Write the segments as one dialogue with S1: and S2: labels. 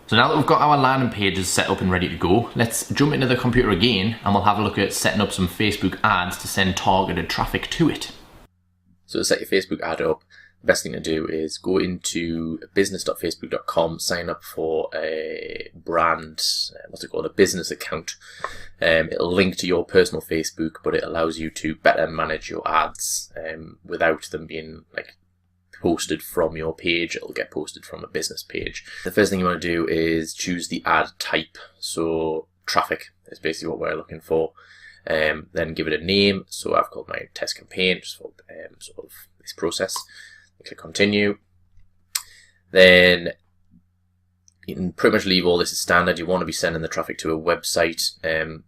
S1: So now that we've got our landing pages set up and ready to go, let's jump into the computer again and we'll have a look at setting up some Facebook ads to send targeted traffic to it. So to set your Facebook ad up, the best thing to do is go into business.facebook.com, sign up for a brand, a business account. It'll link to your personal Facebook, but it allows you to better manage your ads without them being posted from your page. It'll get posted from a business page. The first thing you want to do is choose the ad type. So traffic is basically what we're looking for. Then give it a name. So I've called my test campaign just for sort of this process. Click continue. Then you can pretty much leave all this as standard. You want to be sending the traffic to a website.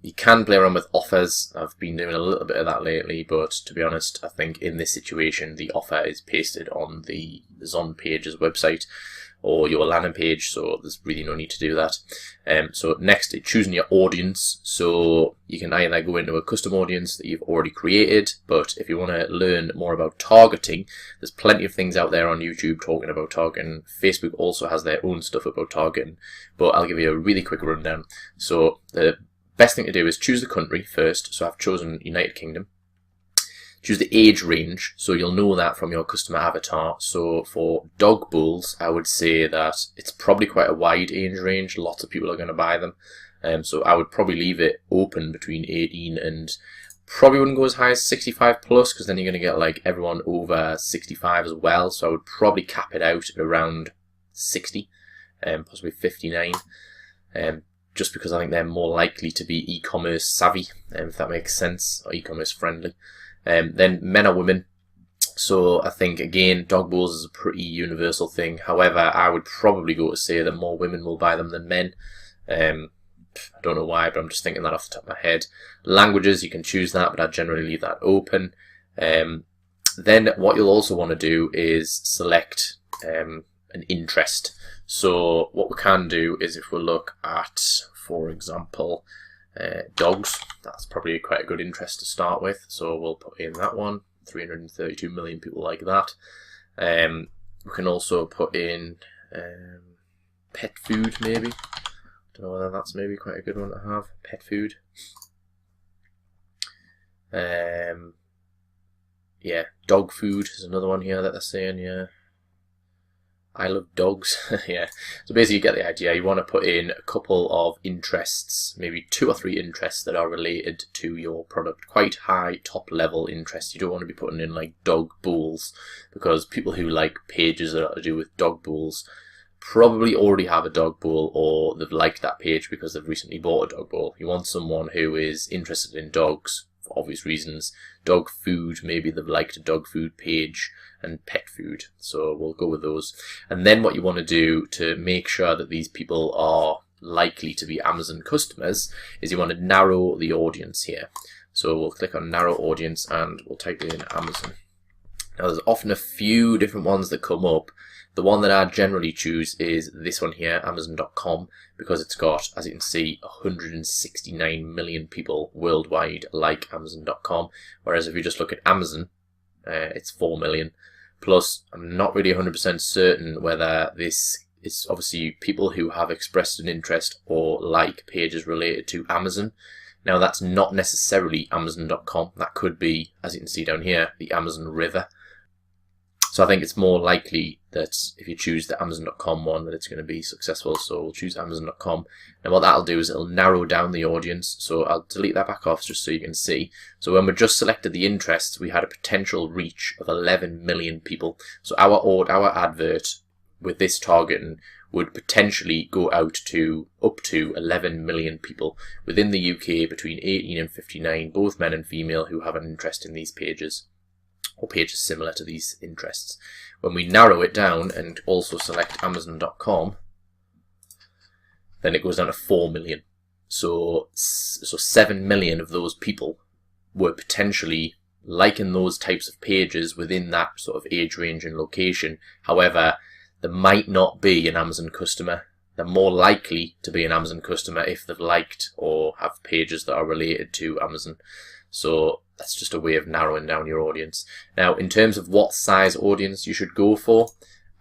S1: You can play around with offers. I've been doing a little bit of that lately, but to be honest, I think in this situation, the offer is pasted on the Zon page's website or your landing page, so there's really no need to do that. So next, choosing your audience. So you can either go into a custom audience that you've already created, but if you want to learn more about targeting, there's plenty of things out there on YouTube talking about targeting. Facebook also has their own stuff about targeting, but I'll give you a really quick rundown. So the best thing to do is choose the country first. So I've chosen United Kingdom. Choose the age range, so you'll know that from your customer avatar. So for dog bowls, I would say that it's probably quite a wide age range. Lots of people are going to buy them. So I would probably leave it open between 18 and probably wouldn't go as high as 65 plus, because then you're going to get everyone over 65 as well. So I would probably cap it out at around 60, possibly 59. Just because I think they're more likely to be e-commerce savvy, if that makes sense, or e-commerce friendly. Then men or women. So I think, again, dog bowls is a pretty universal thing. However, I would probably go to say that more women will buy them than men. I don't know why, but I'm just thinking that off the top of my head. Languages, you can choose that, but I generally leave that open. Then what you'll also want to do is select an interest. So what we can do is, if we look at, for example, dogs, that's probably quite a good interest to start with, so we'll put in that one. 332 million people like that. We can also put in pet food, maybe. Don't know whether that's maybe quite a good one to have. Pet food. Yeah, dog food is another one here that they're saying. Yeah, I love dogs. Yeah, so basically you get the idea. You want to put in a couple of interests, maybe 2 or 3 interests that are related to your product. Quite high top level interests. You don't want to be putting in dog bowls, because people who like pages that are to do with dog bowls probably already have a dog bowl, or they've liked that page because they've recently bought a dog bowl. You want someone who is interested in dogs for obvious reasons. Dog food, maybe they've liked a dog food page, and pet food, so we'll go with those. And then what you want to do to make sure that these people are likely to be Amazon customers is you want to narrow the audience here. So we'll click on narrow audience and we'll type in Amazon. Now there's often a few different ones that come up. The one that I generally choose is this one here, Amazon.com, because it's got, as you can see, 169 million people worldwide like Amazon.com, whereas if you just look at Amazon, it's 4 million. Plus, I'm not really 100% certain whether this is obviously people who have expressed an interest or like pages related to Amazon. Now, that's not necessarily Amazon.com. That could be, as you can see down here, the Amazon River. So I think it's more likely that if you choose the Amazon.com one, that it's going to be successful. So we'll choose Amazon.com. And what that'll do is it'll narrow down the audience. So I'll delete that back off just so you can see. So when we just selected the interests, we had a potential reach of 11 million people. So our advert with this targeting would potentially go out to up to 11 million people within the UK between 18 and 59, both men and female, who have an interest in these pages, or pages similar to these interests. When we narrow it down and also select Amazon.com, then it goes down to 4 million. So 7 million of those people were potentially liking those types of pages within that sort of age range and location. However, they might not be an Amazon customer. They're more likely to be an Amazon customer if they've liked or have pages that are related to Amazon. So that's just a way of narrowing down your audience. Now, in terms of what size audience you should go for,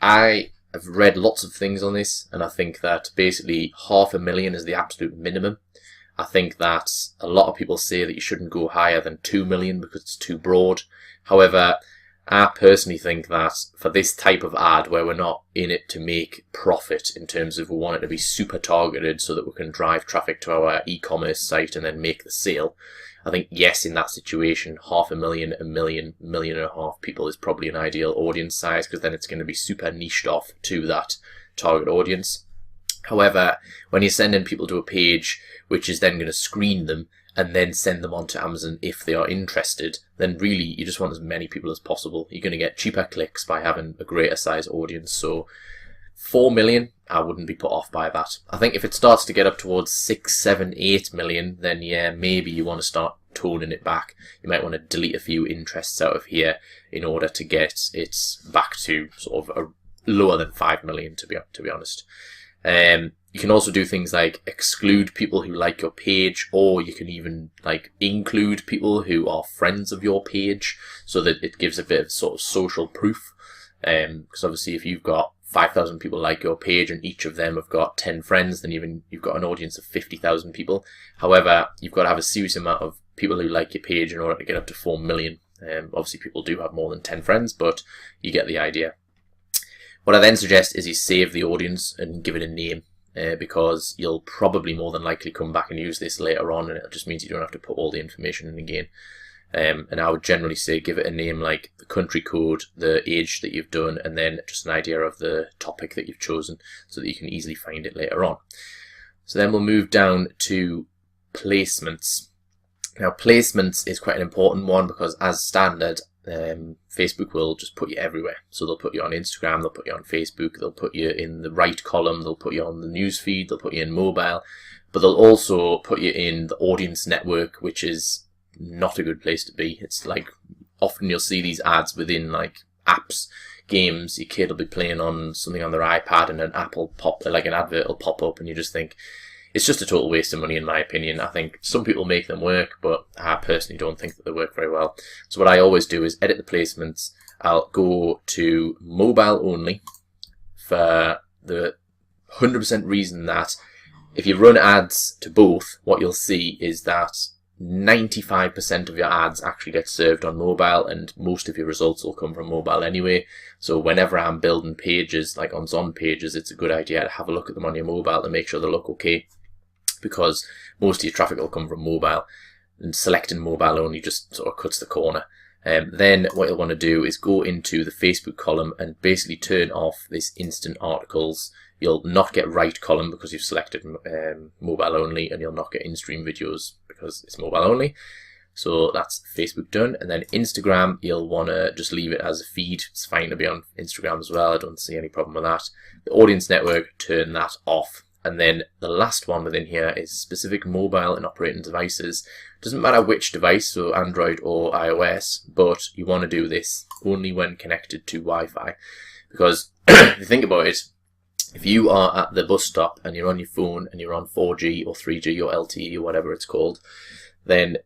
S1: I I've read lots of things on this, and I think that basically 500,000 is the absolute minimum. I think that a lot of people say that you shouldn't go higher than 2 million because it's too broad. However, I personally think that for this type of ad where we're not in it to make profit in terms of we want it to be super targeted so that we can drive traffic to our e-commerce site and then make the sale, I think yes, in that situation, 500,000, 1 million, 1.5 million people is probably an ideal audience size, because then it's going to be super niched off to that target audience. However, when you're sending people to a page which is then going to screen them and then send them on to Amazon if they are interested, then really you just want as many people as possible. You're going to get cheaper clicks by having a greater size audience. So 4 million, I wouldn't be put off by that. I think if it starts to get up towards 6, 7, 8 million, then yeah, maybe you want to start toning it back. You might want to delete a few interests out of here in order to get it back to sort of a lower than 5 million, to be honest. You can also do things like exclude people who like your page, or you can even like include people who are friends of your page, so that it gives a bit of sort of social proof. Because obviously if you've got 5,000 people like your page and each of them have got 10 friends, then you've got an audience of 50,000 people. However, you've got to have a serious amount of people who like your page in order to get up to 4 million. Obviously people do have more than 10 friends, but you get the idea. What I then suggest is you save the audience and give it a name, because you'll probably more than likely come back and use this later on, and it just means you don't have to put all the information in again. And I would generally say give it a name like the country code, the age that you've done, and then just an idea of the topic that you've chosen so that you can easily find it later on. So then we'll move down to placements. Now placements is quite an important one, because as standard, Facebook will just put you everywhere. So they'll put you on Instagram, they'll put you on Facebook, they'll put you in the right column, they'll put you on the news feed, they'll put you in mobile, but they'll also put you in the audience network, which is not a good place to be. It's like often you'll see these ads within like apps, games. Your kid will be playing on something on their iPad and an app will pop, like an advert will pop up, and you just think it's just a total waste of money, in my opinion. I think some people make them work, but I personally don't think that they work very well. So what I always do is edit the placements. I'll go to mobile only for the 100% reason that if you run ads to both, what you'll see is that 95% of your ads actually get served on mobile, and most of your results will come from mobile anyway. So whenever I'm building pages, like on Zon pages, it's a good idea to have a look at them on your mobile to make sure they look okay, because most of your traffic will come from mobile, and selecting mobile only just sort of cuts the corner. Then what you'll want to do is go into the Facebook column and basically turn off this instant articles. You'll not get right column because you've selected mobile only, and you'll not get in-stream videos because it's mobile only. So that's Facebook done. And then Instagram, you'll want to just leave it as a feed. It's fine to be on Instagram as well. I don't see any problem with that. The audience network, turn that off. And then the last one within here is specific mobile and operating devices. Doesn't matter which device, so Android or iOS, but you want to do this only when connected to Wi-Fi. Because if you think about it, if you are at the bus stop and you're on your phone and you're on 4G or 3G or LTE or whatever it's called, then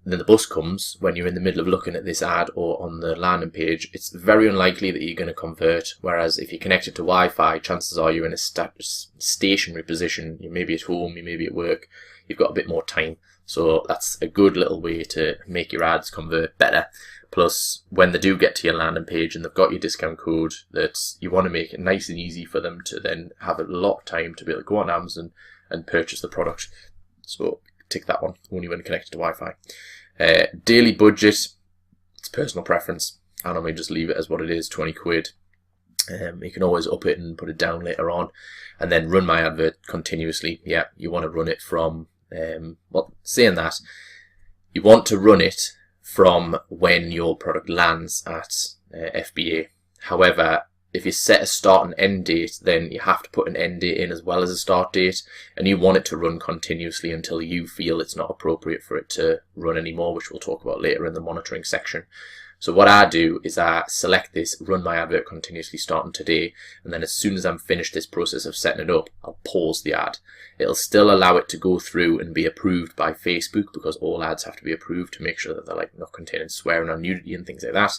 S1: the bus comes when you're in the middle of looking at this ad or on the landing page. It's very unlikely that you're going to convert. Whereas if you're connected to Wi-Fi, chances are you're in a stationary position. You may be at home, you may be at work. You've got a bit more time. So that's a good little way to make your ads convert better. Plus, when they do get to your landing page and they've got your discount code, that you want to make it nice and easy for them to then have a lot of time to be able to go on Amazon and purchase the product. So tick that one, only when connected to Wi-Fi. Daily budget, it's personal preference. I normally just leave it as what it is, 20 quid. You can always up it and put it down later on, and then run my advert continuously. Yeah, you want to run it from, well, saying that, you want to run it from when your product lands at FBA. However, if you set a start and end date, then you have to put an end date in as well as a start date, and you want it to run continuously until you feel it's not appropriate for it to run anymore, which we'll talk about later in the monitoring section. So what I do is I select this, run my advert continuously starting today, and then as soon as I'm finished this process of setting it up, I'll pause the ad. It'll still allow it to go through and be approved by Facebook, because all ads have to be approved to make sure that they're like not containing swearing or nudity and things like that.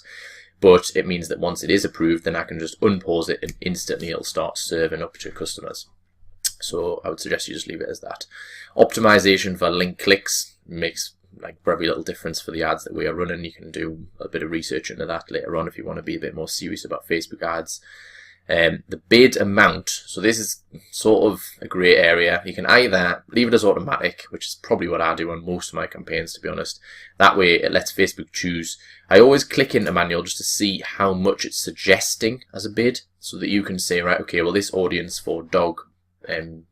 S1: but it means that once it is approved, then I can just unpause it and instantly it'll start serving up to customers. So I would suggest you just leave it as that. Optimization for link clicks makes like very little difference for the ads that we are running. You can do a bit of research into that later on if you want to be a bit more serious about Facebook ads. The bid amount, so this is sort of a grey area. You can either leave it as automatic, which is probably what I do on most of my campaigns, to be honest. That way it lets Facebook choose. I always click into manual just to see how much it's suggesting as a bid, so that you can say, right, okay, well, this audience for dog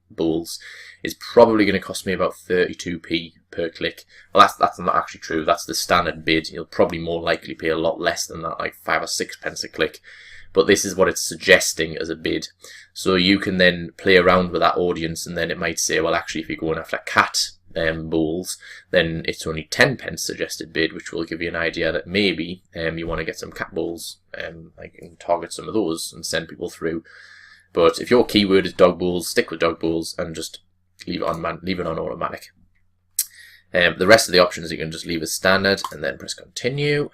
S1: bowls is probably going to cost me about 32p per click. Well, that's not actually true. That's the standard bid. You'll probably more likely pay a lot less than that, like 5 or 6 pence a click. But this is what it's suggesting as a bid. So you can then play around with that audience, and then it might say, well, actually, if you're going after cat bowls, then it's only 10 pence suggested bid, which will give you an idea that maybe you want to get some cat bowls, like you can target some of those and send people through. But if your keyword is dog bowls, stick with dog bowls and just leave it on automatic. The rest of the options you can just leave as standard and then press continue.